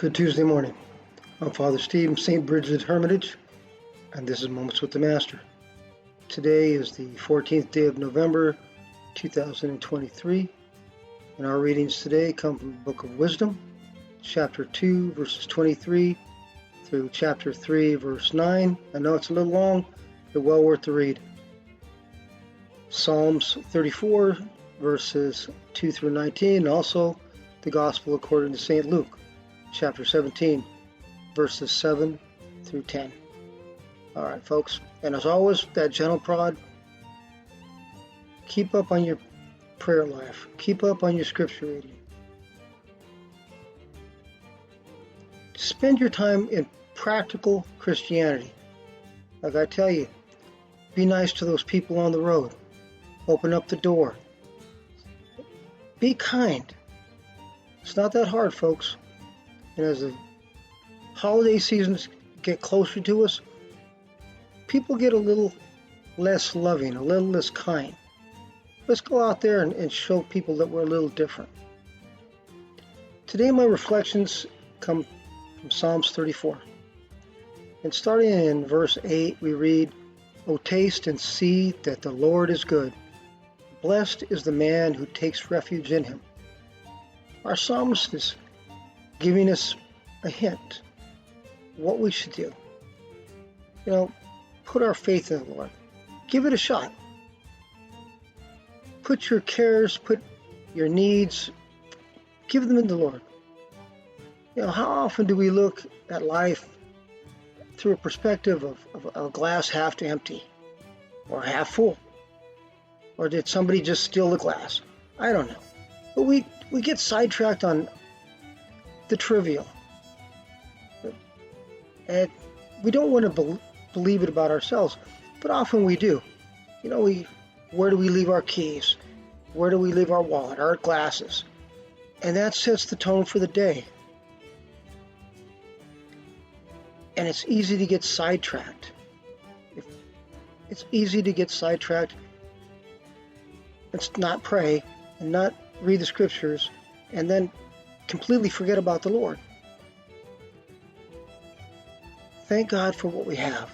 Good Tuesday morning. I'm Father Steve from St. Bridget's Hermitage, and this is Moments with the Master. Today is the 14th day of November, 2023, and our readings today come from the Book of Wisdom, chapter 2, verses 23 through chapter 3, verse 9. I know it's a little long, but well worth the read. Psalms 34, verses 2 through 19, and also the Gospel according to St. Luke, chapter 17, verses 7 through 10. All right, folks, and as always, that gentle prod, keep up on your prayer life, keep up on your scripture reading. Spend your time in practical Christianity. Like I tell you, be nice to those people on the road. Open up the door. Be kind. It's not that hard, folks. And as the holiday seasons get closer to us, people get a little less loving, a little less kind. Let's go out there and show people that we're a little different. Today my reflections come from Psalms 34. And starting in verse 8, we read, "O taste and see that the Lord is good. Blessed is the man who takes refuge in him." Our psalmist is giving us a hint what we should do. Put our faith in the Lord. Give it a shot. Put your cares, put your needs, give them in the Lord. How often do we look at life through a perspective of a glass half empty or half full? Or did somebody just steal the glass? I don't know. But we get sidetracked on the trivial. And we don't want to believe it about ourselves, but often we do. Where do we leave our keys? Where do we leave our wallet, our glasses? And that sets the tone for the day. And it's easy to get sidetracked. It's easy to get sidetracked. Let's not pray and not read the scriptures and then completely forget about the Lord. Thank God for what we have.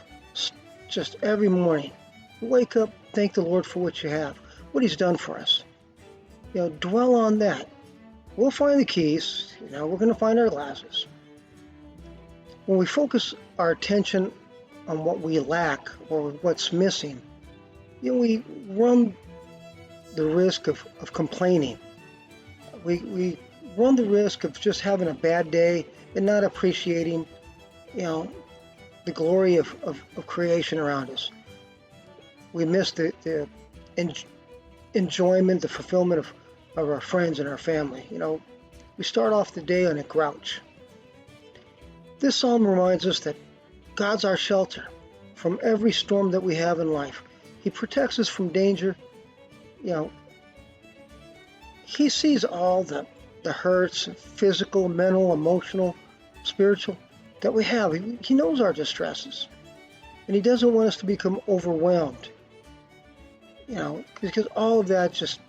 Just every morning, wake up, thank the Lord for what you have, what He's done for us. Dwell on that. We'll find the keys. We're going to find our glasses. When we focus our attention on what we lack or what's missing, we run the risk of complaining. We run the risk of just having a bad day and not appreciating, the glory of creation around us. We miss the enjoyment, the fulfillment of our friends and our family. We start off the day on a grouch. This psalm reminds us that God's our shelter from every storm that we have in life. He protects us from danger. He sees all the hurts, physical, mental, emotional, spiritual, that we have. He knows our distresses. And He doesn't want us to become overwhelmed. Because all of that just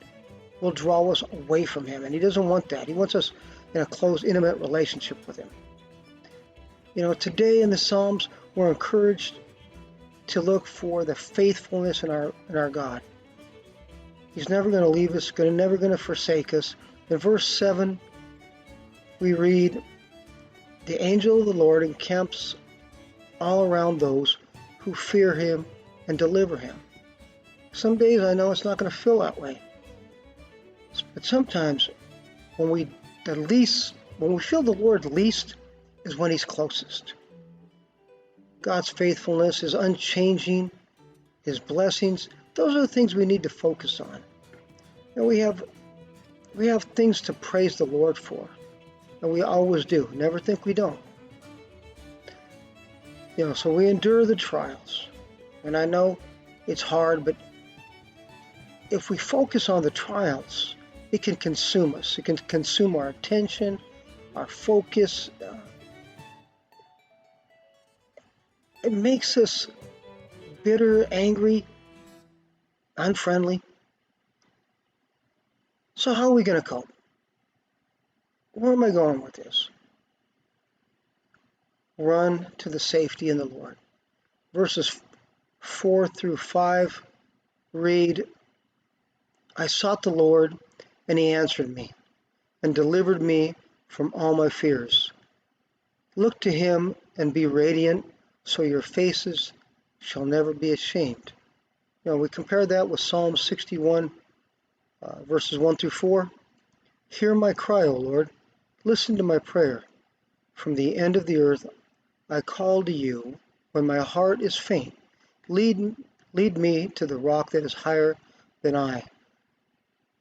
will draw us away from Him. And He doesn't want that. He wants us in a close, intimate relationship with Him. Today in the Psalms, we're encouraged to look for the faithfulness in our God. He's never going to leave us, never going to forsake us. In verse 7, we read, "The angel of the Lord encamps all around those who fear Him and deliver Him." Some days I know it's not going to feel that way. But sometimes when we feel the Lord least is when He's closest. God's faithfulness, His unchanging, His blessings, those are the things we need to focus on. And we have things to praise the Lord for. And we always do. Never think we don't. So we endure the trials. And I know it's hard, but if we focus on the trials, it can consume us. It can consume our attention, our focus. It makes us bitter, angry, unfriendly. So how are we going to cope? Where am I going with this? run to the safety in the Lord. Verses 4 through 5 read, I sought the Lord, and he answered me, and delivered me from all my fears. Look to him and be radiant, so your faces shall never be ashamed. We compare that with Psalm 61, verses 1 through 4. Hear my cry, O Lord. Listen to my prayer. From the end of the earth I call to you when my heart is faint. Lead me to the rock that is higher than I,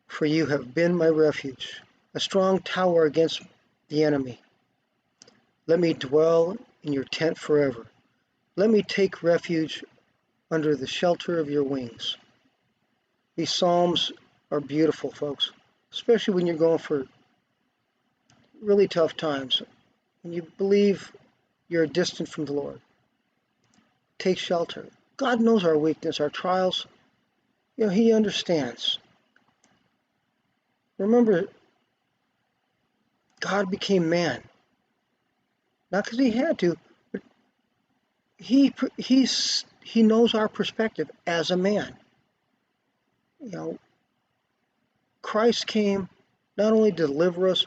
for you have been my refuge, a strong tower against the enemy. Let me dwell in your tent forever. Let me take refuge under the shelter of your wings. These Psalms are beautiful, folks, especially when you're going for really tough times, when you believe you're distant from the Lord. Take shelter. God knows our weakness, our trials. He understands. Remember, God became man. Not because he had to, but he knows our perspective as a man. Christ came not only to deliver us,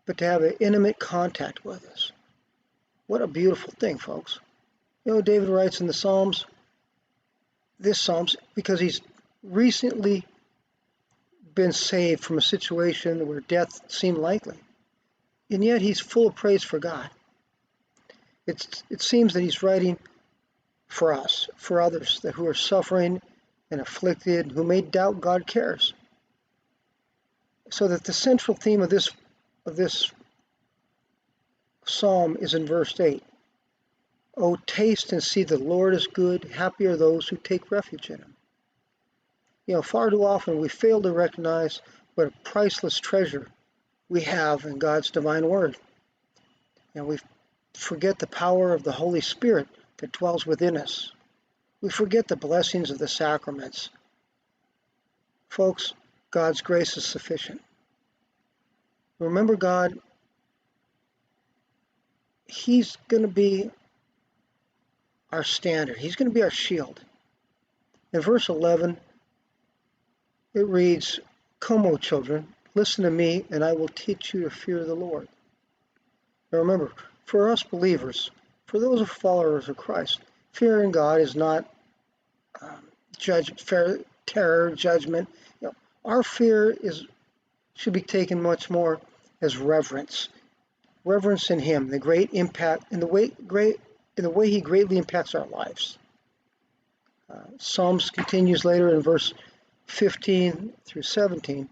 but to have an intimate contact with us. What a beautiful thing, folks. David writes in the Psalms, because he's recently been saved from a situation where death seemed likely. And yet he's full of praise for God. It seems that he's writing for us, for others who are suffering and afflicted, who may doubt God cares. So that the central theme of this psalm is in verse 8. Oh, taste and see the Lord is good. Happy are those who take refuge in him. Far too often we fail to recognize what a priceless treasure we have in God's divine word. We forget the power of the Holy Spirit that dwells within us. We forget the blessings of the sacraments. Folks, God's grace is sufficient. Remember God, he's going to be our standard. He's going to be our shield. In verse 11, it reads, Come, O children, listen to me, and I will teach you to fear the Lord. Now remember, for us believers, for those followers of Christ, fearing God is not terror, judgment. Our fear should be taken much more as reverence. Reverence in him, the great impact, in the way he greatly impacts our lives. Psalms continues later in verse 15 through 17.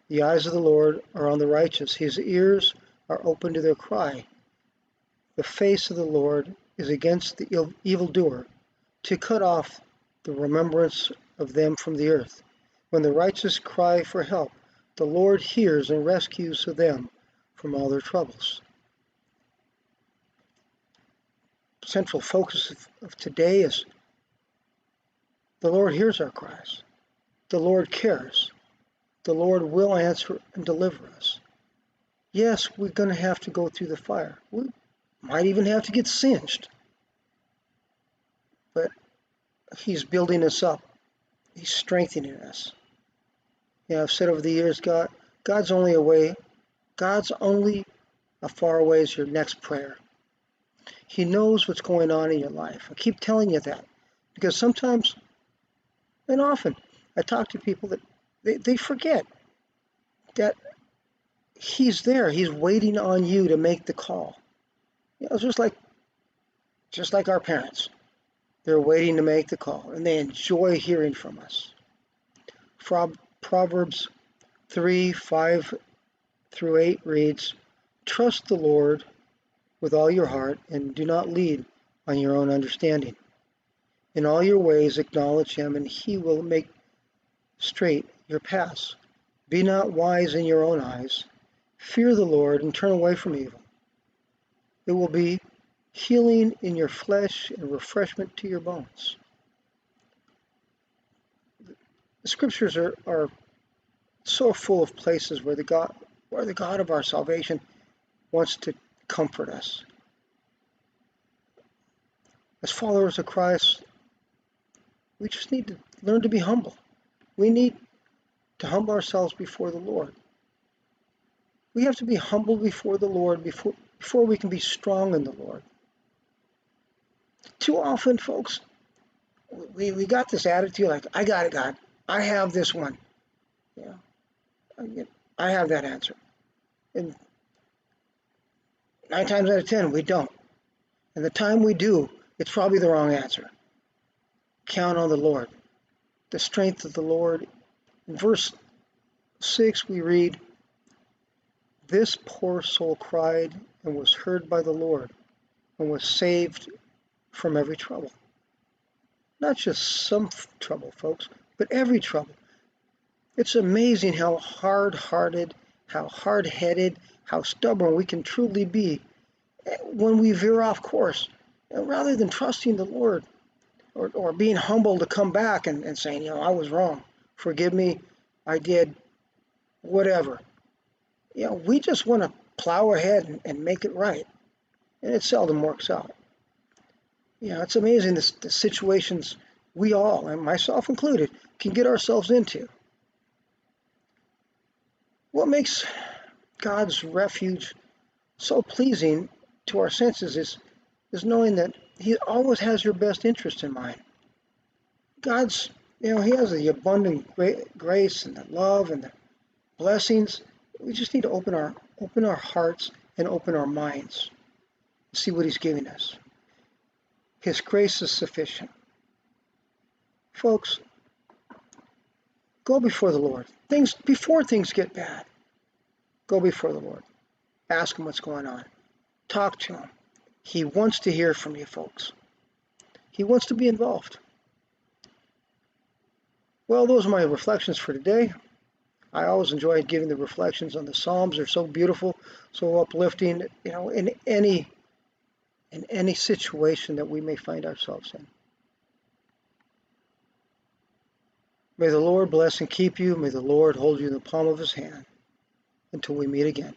The eyes of the Lord are on the righteous. His ears are open to their cry. The face of the Lord is against the evildoer, to cut off the remembrance of them from the earth. When the righteous cry for help, the Lord hears and rescues them from all their troubles. Central focus of today is the Lord hears our cries. The Lord cares. The Lord will answer and deliver us. Yes, we're going to have to go through the fire. We might even have to get singed. But he's building us up. He's strengthening us. I've said over the years, God's only a far away as your next prayer. He knows what's going on in your life. I keep telling you that because sometimes and often I talk to people that they forget that he's there. He's waiting on you to make the call. Just like our parents. They're waiting to make the call, and they enjoy hearing from us. Proverbs 3:5 through 8 reads, Trust the Lord with all your heart, and do not lean on your own understanding. In all your ways acknowledge him, and he will make straight your paths. Be not wise in your own eyes. Fear the Lord and turn away from evil. It will be healing in your flesh and refreshment to your bones. The scriptures are so full of places where the God of our salvation wants to comfort us. As followers of Christ, we just need to learn to be humble. We need to humble ourselves before the Lord. We have to be humble before the Lord before we can be strong in the Lord. Too often, folks, we got this attitude like, I got it, God. I have this one. I have that answer. And 9 times out of 10, we don't. And the time we do, it's probably the wrong answer. Count on the Lord, the strength of the Lord. In verse 6, we read, this poor soul cried and was heard by the Lord and was saved from every trouble. Not just some trouble, folks, but every trouble. It's amazing how hard-hearted, how hard-headed, how stubborn we can truly be when we veer off course. And rather than trusting the Lord or being humble to come back and saying, I was wrong. Forgive me. I did whatever. We just want to plow ahead and make it right. And it seldom works out. It's amazing the situations we all, and myself included, can get ourselves into. What makes God's refuge so pleasing to our senses is knowing that He always has your best interest in mind. God's, He has the abundant grace and the love and the blessings. We just need to open our hearts and open our minds, see what He's giving us. His grace is sufficient. Folks, go before the Lord. Before things get bad, go before the Lord. Ask Him what's going on. Talk to Him. He wants to hear from you, folks. He wants to be involved. Well, those are my reflections for today. I always enjoy giving the reflections on the Psalms. They're so beautiful, so uplifting, in any situation that we may find ourselves in. May the Lord bless and keep you. May the Lord hold you in the palm of His hand until we meet again.